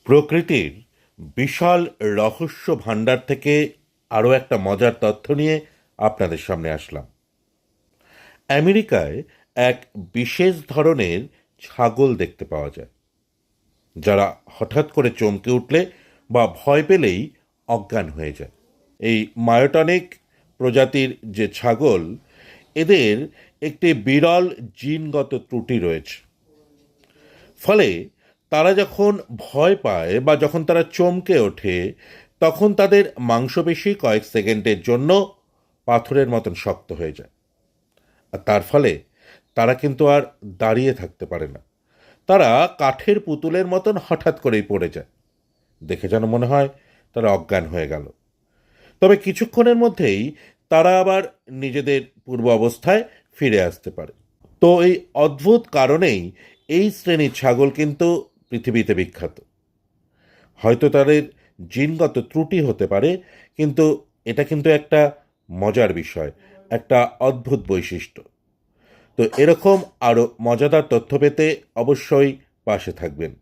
প্রকৃতির বিশাল রহস্য ভাণ্ডার থেকে আরও একটা মজার তথ্য নিয়ে আপনাদের সামনে আসলাম। আমেরিকায় এক বিশেষ ধরনের ছাগল দেখতে পাওয়া যায়, যারা হঠাৎ করে চমকে উঠলে বা ভয় পেলেই অজ্ঞান হয়ে যায়। এই মায়োটনিক প্রজাতির যে ছাগল, এদের একটি বিরল জিনগত ত্রুটি রয়েছে। ফলে তারা যখন ভয় পায় বা যখন তারা চমকে ওঠে, তখন তাদের মাংসপেশি কয়েক সেকেন্ডের জন্য পাথরের মতন শক্ত হয়ে যায়। আর তার ফলে তারা কিন্তু আর দাঁড়িয়ে থাকতে পারে না। তারা কাঠের পুতুলের মতন হঠাৎ করেই পড়ে যায়। দেখে যেন মনে হয় তারা অজ্ঞান হয়ে গেল। তবে কিছুক্ষণের মধ্যেই তারা আবার নিজেদের পূর্ব অবস্থায় ফিরে আসতে পারে। তো এই অদ্ভুত কারণেই এই শ্রেণীর ছাগল কিন্তু পৃথিবীতে বিখ্যাত। হয়তো তাদের জিনগত ত্রুটি হতে পারে, কিন্তু এটা কিন্তু একটা মজার বিষয়, একটা অদ্ভুত বৈশিষ্ট্য। তো এরকম আরও মজাদার তথ্য পেতে অবশ্যই পাশে থাকবেন।